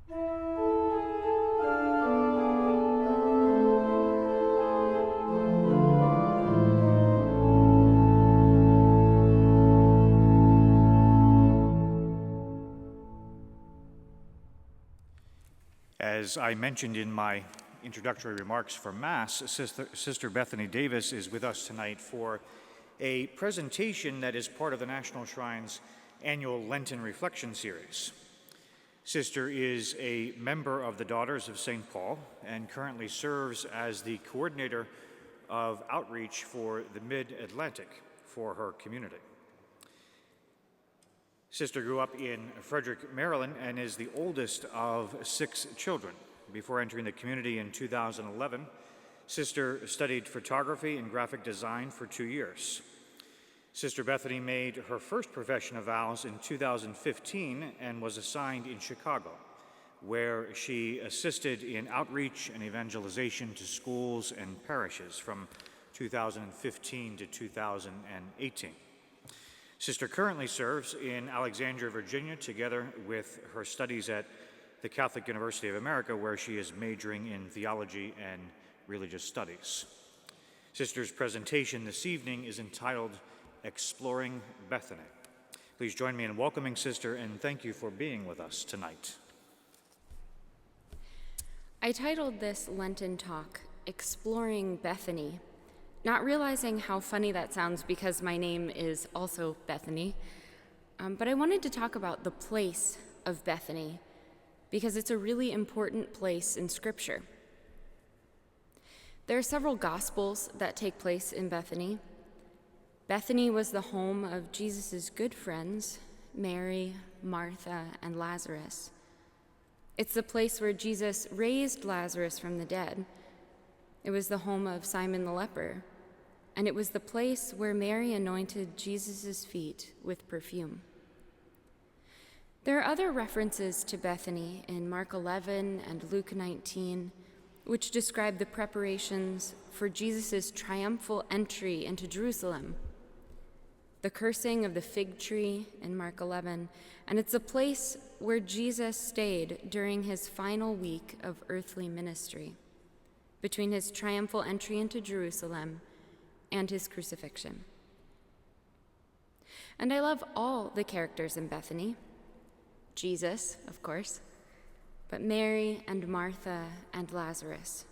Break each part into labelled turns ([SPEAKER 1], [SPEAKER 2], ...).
[SPEAKER 1] As I mentioned in my introductory remarks for Mass, Sister Bethany Davis is with us tonight for a presentation that is part of the National Shrine's annual Lenten Reflection Series. Sister is a member of the Daughters of St. Paul and currently serves as the coordinator of outreach for the Mid-Atlantic for her community. Sister grew up in Frederick, Maryland, and is the oldest of 6 children. Before entering the community in 2011, Sister studied photography and graphic design for 2 years. Sister Bethany made her first profession of vows in 2015 and was assigned in Chicago, where she assisted in outreach and evangelization to schools and parishes from 2015 to 2018. Sister currently serves in Alexandria, Virginia, together with her studies at the Catholic University of America, where she is majoring in theology and religious studies. Sister's presentation this evening is entitled Exploring Bethany. Please join me in welcoming Sister, and thank you for being with us tonight.
[SPEAKER 2] I titled this Lenten talk, Exploring Bethany, not realizing how funny that sounds because my name is also Bethany, but I wanted to talk about the place of Bethany because it's a really important place in Scripture. There are several Gospels that take place in Bethany. Bethany was the home of Jesus' good friends, Mary, Martha, and Lazarus. It's the place where Jesus raised Lazarus from the dead. It was the home of Simon the leper, and it was the place where Mary anointed Jesus' feet with perfume. There are other references to Bethany in Mark 11 and Luke 19, which describe the preparations for Jesus' triumphal entry into Jerusalem. The cursing of the fig tree in Mark 11, and it's a place where Jesus stayed during his final week of earthly ministry, between his triumphal entry into Jerusalem and his crucifixion. And I love all the characters in Bethany. Jesus, of course, but Mary and Martha and Lazarus.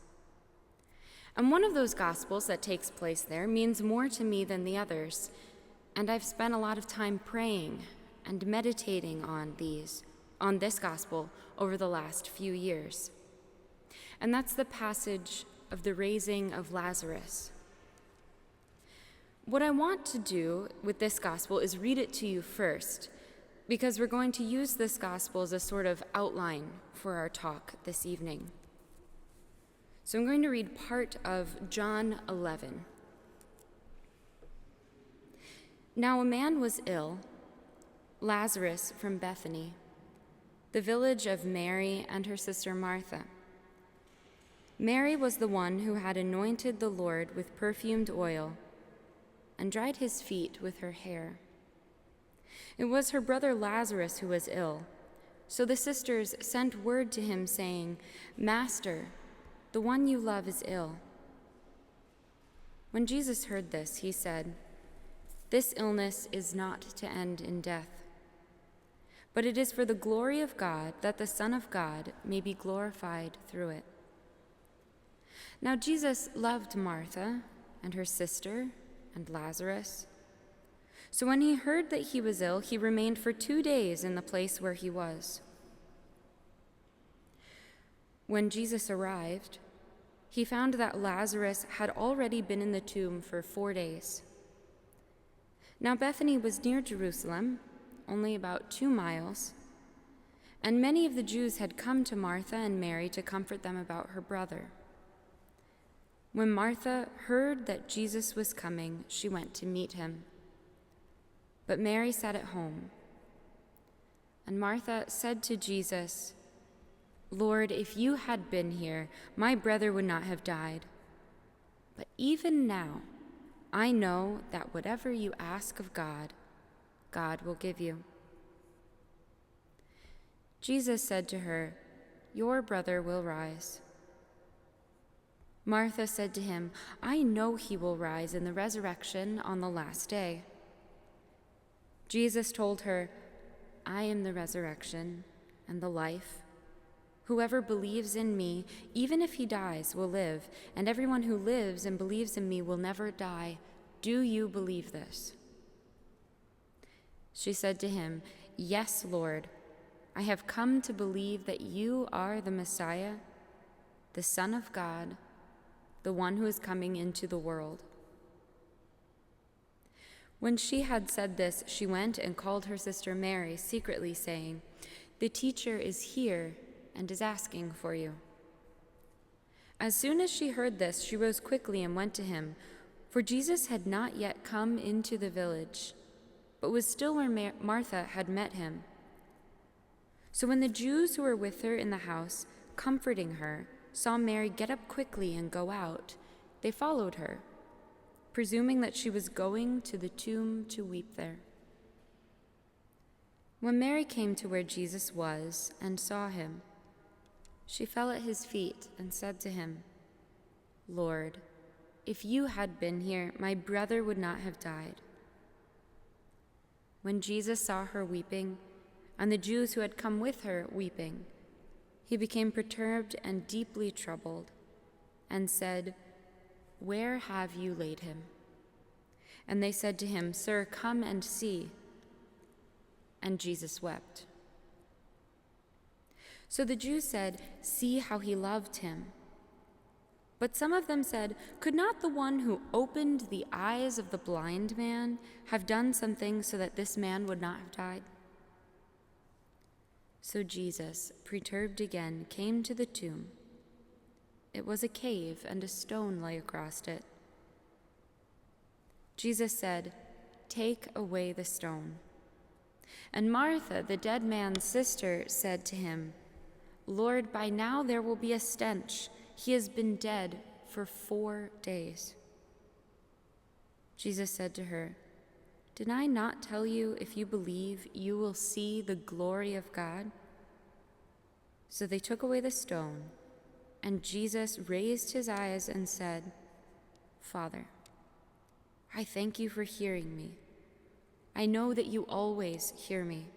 [SPEAKER 2] And one of those Gospels that takes place there means more to me than the others, and I've spent a lot of time praying and meditating on this Gospel over the last few years. And that's the passage of the raising of Lazarus. What I want to do with this Gospel is read it to you first, because we're going to use this Gospel as a sort of outline for our talk this evening. So I'm going to read part of John 11. Now a man was ill, Lazarus from Bethany, the village of Mary and her sister Martha. Mary was the one who had anointed the Lord with perfumed oil and dried his feet with her hair. It was her brother Lazarus who was ill, so the sisters sent word to him saying, "Master, the one you love is ill." When Jesus heard this, he said, "This illness is not to end in death, but it is for the glory of God, that the Son of God may be glorified through it." Now Jesus loved Martha and her sister and Lazarus. So when he heard that he was ill, he remained for 2 days in the place where he was. When Jesus arrived, he found that Lazarus had already been in the tomb for 4 days. Now Bethany was near Jerusalem, only about 2 miles, and many of the Jews had come to Martha and Mary to comfort them about her brother. When Martha heard that Jesus was coming, she went to meet him. But Mary sat at home. And Martha said to Jesus, "Lord, if you had been here, my brother would not have died. But even now, I know that whatever you ask of God, God will give you." Jesus said to her, your brother will rise." Martha said to him, "I know he will rise in the resurrection on the last day." Jesus told her, "I am the resurrection and the life. Whoever believes in me, even if he dies, will live, and everyone who lives and believes in me will never die. Do you believe this?" She said to him, "Yes, Lord. I have come to believe that you are the Messiah, the Son of God, the one who is coming into the world." When she had said this, she went and called her sister Mary secretly, saying, "The teacher is here and is asking for you." As soon as she heard this, she rose quickly and went to him, for Jesus had not yet come into the village, but was still where Martha had met him. So when the Jews who were with her in the house, comforting her, saw Mary get up quickly and go out, they followed her, presuming that she was going to the tomb to weep there. When Mary came to where Jesus was and saw him, she fell at his feet and said to him, "Lord, if you had been here, my brother would not have died." When Jesus saw her weeping, and the Jews who had come with her weeping, he became perturbed and deeply troubled, and said, "Where have you laid him?" And they said to him, "Sir, come and see." And Jesus wept. So the Jews said, "See how he loved him." But some of them said, "Could not the one who opened the eyes of the blind man have done something so that this man would not have died?" So Jesus, perturbed again, came to the tomb. It was a cave, and a stone lay across it. Jesus said, "Take away the stone." And Martha, the dead man's sister, said to him, "Lord, by now there will be a stench. He has been dead for 4 days." Jesus said to her, "Did I not tell you, if you believe, you will see the glory of God?" So they took away the stone, and Jesus raised his eyes and said, "Father, I thank you for hearing me. I know that you always hear me.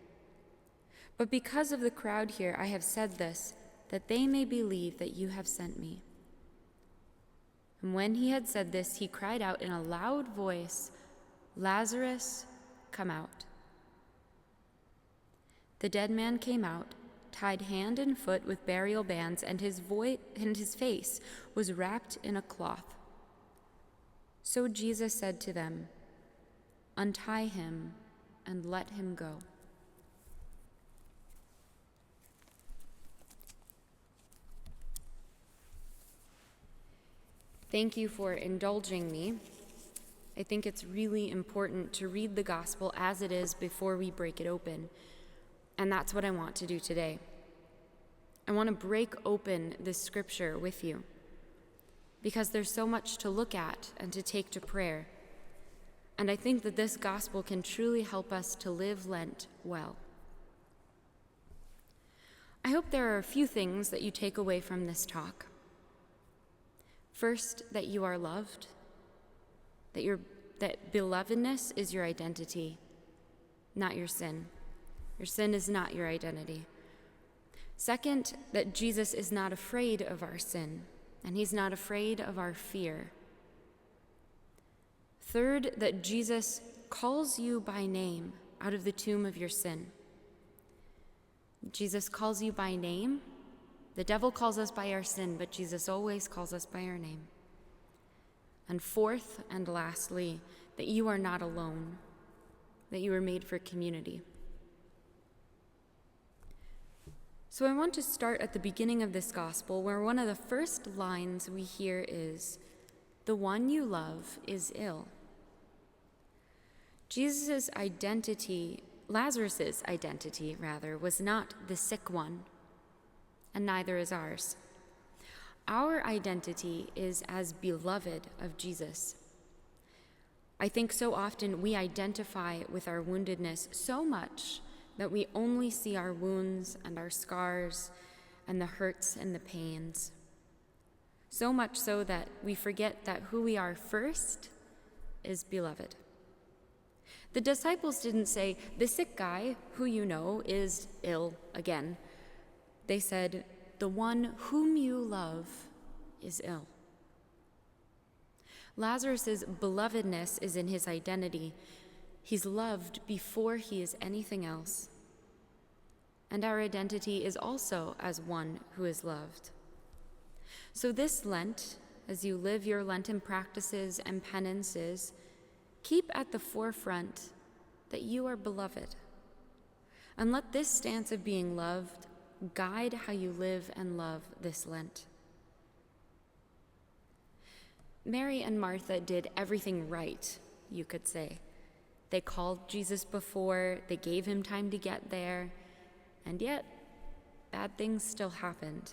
[SPEAKER 2] But because of the crowd here, I have said this, that they may believe that you have sent me." And when he had said this, he cried out in a loud voice, "Lazarus, come out." The dead man came out, tied hand and foot with burial bands, and his face was wrapped in a cloth. So Jesus said to them, "Untie him and let him go." Thank you for indulging me. I think it's really important to read the gospel as it is before we break it open. And that's what I want to do today. I want to break open this scripture with you because there's so much to look at and to take to prayer. And I think that this gospel can truly help us to live Lent well. I hope there are a few things that you take away from this talk. First, that you are loved, that belovedness is your identity, not your sin. Your sin is not your identity. Second, that Jesus is not afraid of our sin, and he's not afraid of our fear. Third, that Jesus calls you by name out of the tomb of your sin. Jesus calls you by name. The devil calls us by our sin, but Jesus always calls us by our name. And fourth and lastly, that you are not alone, that you were made for community. So I want to start at the beginning of this gospel, where one of the first lines we hear is, "The one you love is ill." Lazarus' identity, was not the sick one, and neither is ours. Our identity is as beloved of Jesus. I think so often we identify with our woundedness so much that we only see our wounds and our scars and the hurts and the pains. So much so that we forget that who we are first is beloved. The disciples didn't say, the sick guy, who you know, is ill again. They said, the one whom you love is ill. Lazarus' belovedness is in his identity. He's loved before he is anything else. And our identity is also as one who is loved. So this Lent, as you live your Lenten practices and penances, keep at the forefront that you are beloved. And let this stance of being loved guide how you live and love this Lent. Mary and Martha did everything right, you could say. They called Jesus before, they gave him time to get there, and yet bad things still happened.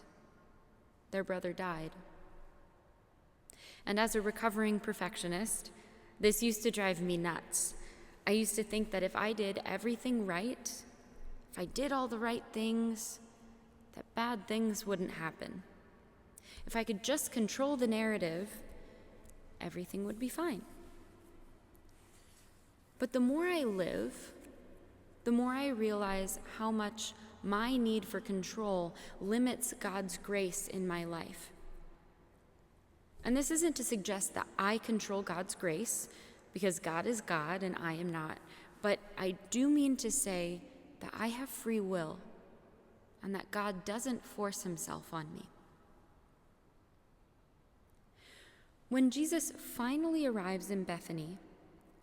[SPEAKER 2] Their brother died. And as a recovering perfectionist, this used to drive me nuts. I used to think that if I did everything right, if I did all the right things, that bad things wouldn't happen. If I could just control the narrative, everything would be fine. But the more I live, the more I realize how much my need for control limits God's grace in my life. And this isn't to suggest that I control God's grace, because God is God and I am not. But I do mean to say that I have free will and that God doesn't force himself on me. When Jesus finally arrives in Bethany,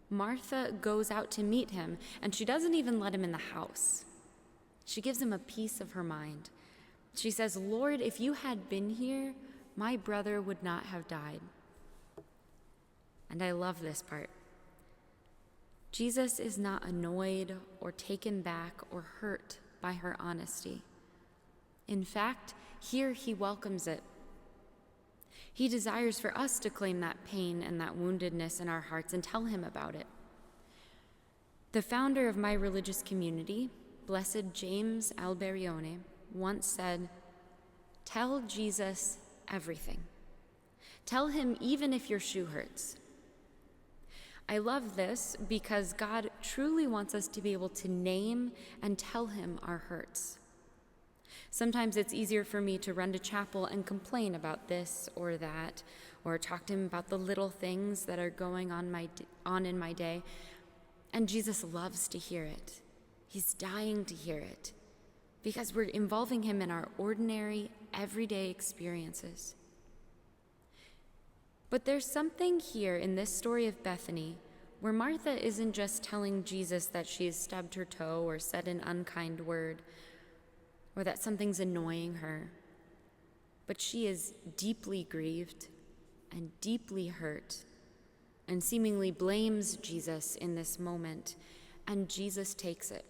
[SPEAKER 2] Martha goes out to meet him, and she doesn't even let him in the house. She gives him a piece of her mind. She says, "Lord, if you had been here, my brother would not have died." And I love this part. Jesus is not annoyed or taken back or hurt by her honesty. In fact, here he welcomes it. He desires for us to claim that pain and that woundedness in our hearts and tell him about it. The founder of my religious community, Blessed James Alberione, once said, "Tell Jesus everything. Tell him even if your shoe hurts." I love this because God truly wants us to be able to name and tell him our hurts. Sometimes it's easier for me to run to chapel and complain about this or that, or talk to him about the little things that are going on in my day. And Jesus loves to hear it. He's dying to hear it because we're involving him in our ordinary, everyday experiences. But there's something here in this story of Bethany where Martha isn't just telling Jesus that she's stubbed her toe or said an unkind word, or that something's annoying her, but she is deeply grieved and deeply hurt and seemingly blames Jesus in this moment, and Jesus takes it.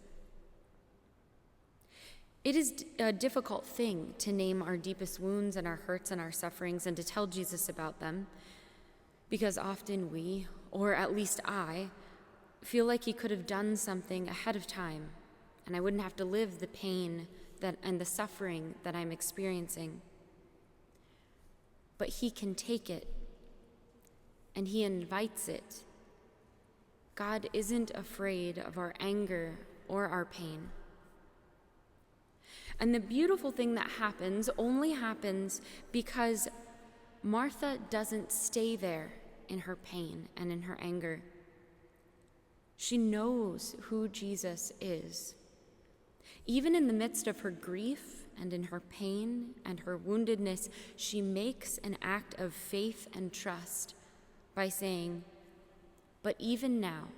[SPEAKER 2] It is a difficult thing to name our deepest wounds and our hurts and our sufferings and to tell Jesus about them, because often we, or at least I, feel like he could have done something ahead of time, and I wouldn't have to live the pain and the suffering that I'm experiencing. But he can take it, and he invites it. God isn't afraid of our anger or our pain. And the beautiful thing that happens only happens because Martha doesn't stay there in her pain and in her anger. She knows who Jesus is. Even in the midst of her grief and in her pain and her woundedness, she makes an act of faith and trust by saying, "But even now,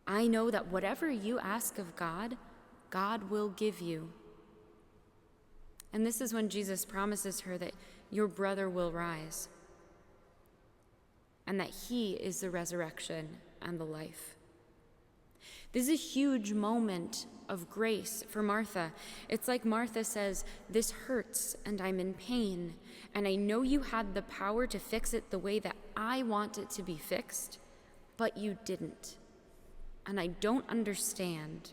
[SPEAKER 2] I know that whatever you ask of God, God will give you." And this is when Jesus promises her that your brother will rise and that he is the resurrection and the life. This is a huge moment of grace for Martha. It's like Martha says, "This hurts and I'm in pain, and I know you had the power to fix it the way that I want it to be fixed, but you didn't. And I don't understand,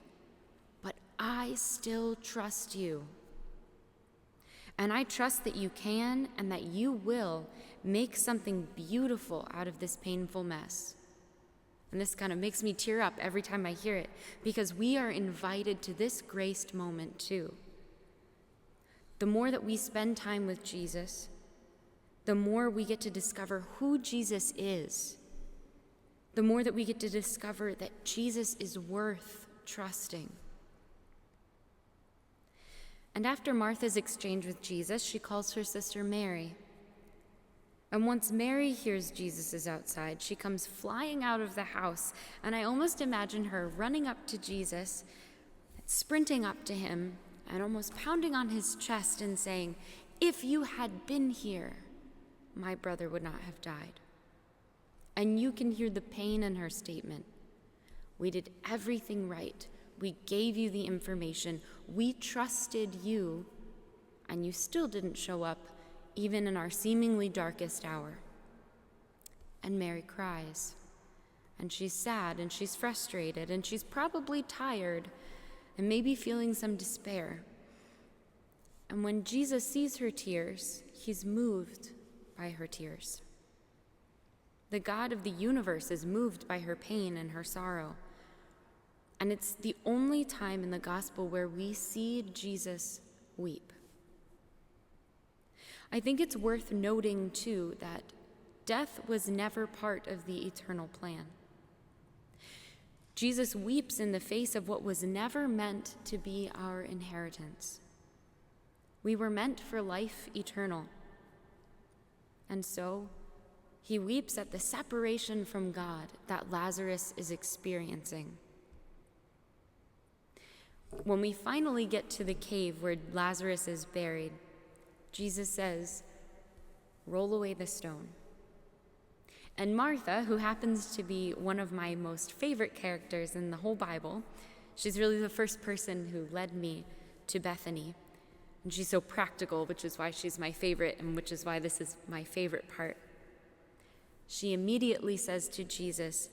[SPEAKER 2] but I I still trust you. And I trust that you can and that you will make something beautiful out of this painful mess. And this kind of makes me tear up every time I hear it, because we are invited to this graced moment too. The more that we spend time with Jesus, the more we get to discover who Jesus is. The more that we get to discover that Jesus is worth trusting. And after Martha's exchange with Jesus, she calls her sister Mary. And once Mary hears Jesus is outside, she comes flying out of the house, and I almost imagine her running up to Jesus, sprinting up to him, and almost pounding on his chest and saying, "If you had been here, my brother would not have died." And you can hear the pain in her statement. We did everything right. We gave you the information. We trusted you, and you still didn't show up, even in our seemingly darkest hour. And Mary cries, and she's sad, and she's frustrated, and she's probably tired, and maybe feeling some despair. And when Jesus sees her tears, he's moved by her tears. The God of the universe is moved by her pain and her sorrow. And it's the only time in the gospel where we see Jesus weep. I think it's worth noting, too, that death was never part of the eternal plan. Jesus weeps in the face of what was never meant to be our inheritance. We were meant for life eternal. And so, he weeps at the separation from God that Lazarus is experiencing. When we finally get to the cave where Lazarus is buried, Jesus says, "Roll away the stone." And Martha, who happens to be one of my most favorite characters in the whole Bible, she's really the first person who led me to Bethany. And she's so practical, which is why she's my favorite, and which is why this is my favorite part. She immediately says to Jesus,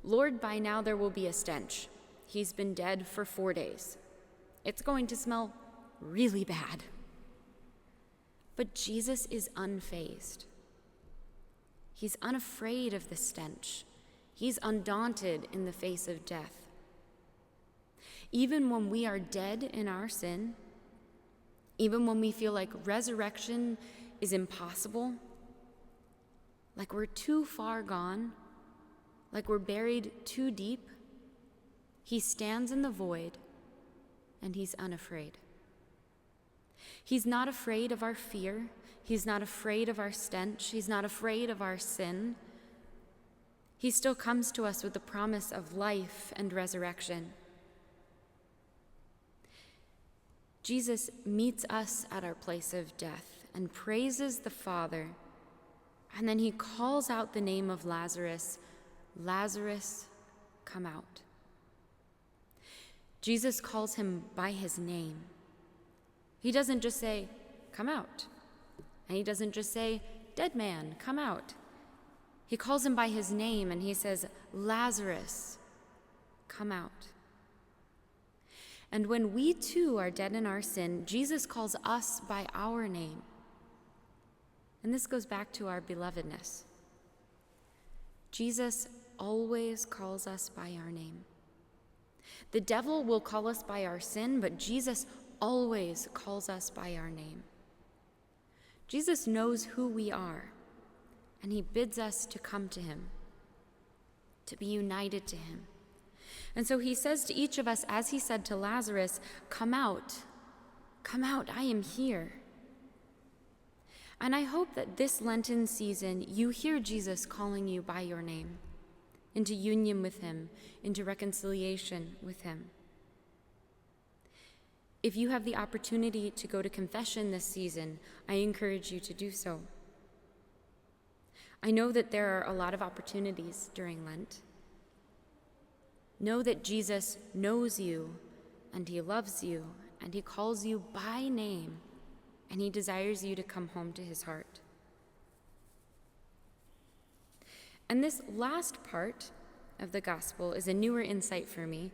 [SPEAKER 2] "Lord, by now there will be a stench. He's been dead for 4 days. It's going to smell really bad." But Jesus is unfazed. He's unafraid of the stench. He's undaunted in the face of death. Even when we are dead in our sin, even when we feel like resurrection is impossible, like we're too far gone, like we're buried too deep, he stands in the void, and he's unafraid. He's not afraid of our fear. He's not afraid of our stench. He's not afraid of our sin. He still comes to us with the promise of life and resurrection. Jesus meets us at our place of death and praises the Father, and then he calls out the name of Lazarus, "Lazarus, come out." Jesus calls him by his name. He doesn't just say, "Come out." And he doesn't just say, "Dead man, come out." He calls him by his name and he says, "Lazarus, come out." And when we too are dead in our sin, Jesus calls us by our name. And this goes back to our belovedness. Jesus always calls us by our name. The devil will call us by our sin, but Jesus always calls us by our name. Jesus knows who we are, and he bids us to come to him, to be united to him. And so he says to each of us, as he said to Lazarus, "Come out, I am here." And I hope that this Lenten season, you hear Jesus calling you by your name, into union with him, into reconciliation with him. If you have the opportunity to go to confession this season, I encourage you to do so. I know that there are a lot of opportunities during Lent. Know that Jesus knows you, and he loves you, and he calls you by name, and he desires you to come home to his heart. And this last part of the gospel is a newer insight for me,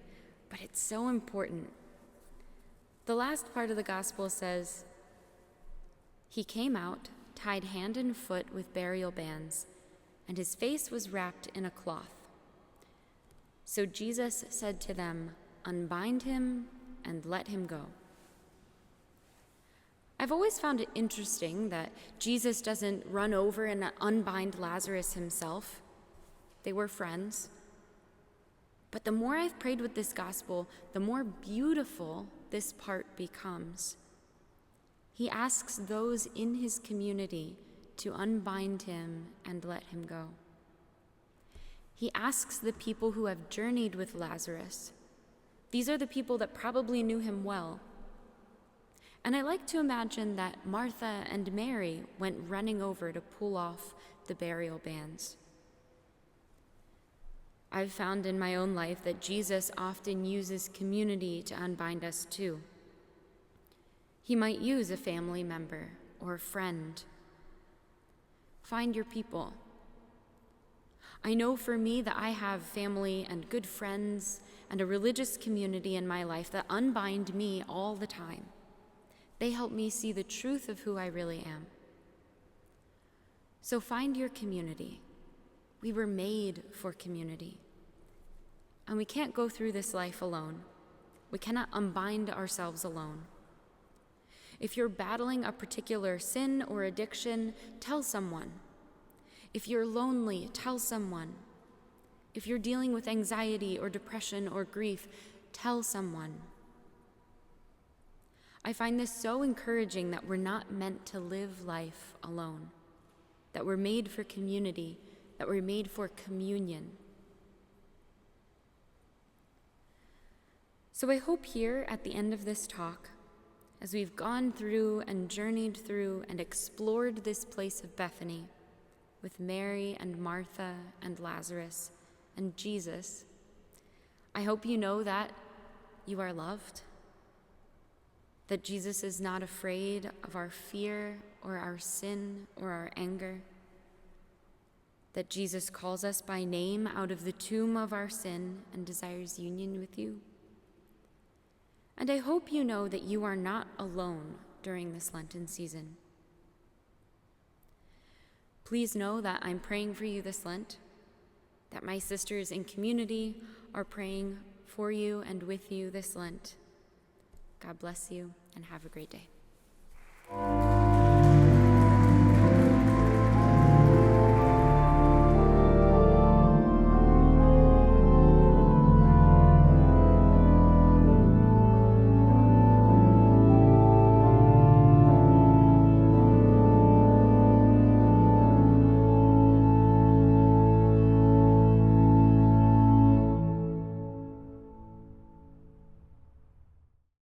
[SPEAKER 2] but it's so important. The last part of the gospel says, "He came out, tied hand and foot with burial bands, and his face was wrapped in a cloth. So Jesus said to them, 'Unbind him and let him go.'" I've always found it interesting that Jesus doesn't run over and unbind Lazarus himself. They were friends. But the more I've prayed with this gospel, the more beautiful this part becomes. He asks those in his community to unbind him and let him go. He asks the people who have journeyed with Lazarus. These are the people that probably knew him well. And I like to imagine that Martha and Mary went running over to pull off the burial bands. I've found in my own life that Jesus often uses community to unbind us too. He might use a family member or a friend. Find your people. I know for me that I have family and good friends and a religious community in my life that unbind me all the time. They help me see the truth of who I really am. So find your community. We were made for community. And we can't go through this life alone. We cannot unbind ourselves alone. If you're battling a particular sin or addiction, tell someone. If you're lonely, tell someone. If you're dealing with anxiety or depression or grief, tell someone. I find this so encouraging that we're not meant to live life alone, that we're made for community, that we're made for communion. So I hope here at the end of this talk, as we've gone through and journeyed through and explored this place of Bethany with Mary and Martha and Lazarus and Jesus, I hope you know that you are loved, that Jesus is not afraid of our fear or our sin or our anger, that Jesus calls us by name out of the tomb of our sin and desires union with you. And I hope you know that you are not alone during this Lenten season. Please know that I'm praying for you this Lent, that my sisters in community are praying for you and with you this Lent. God bless you and have a great day.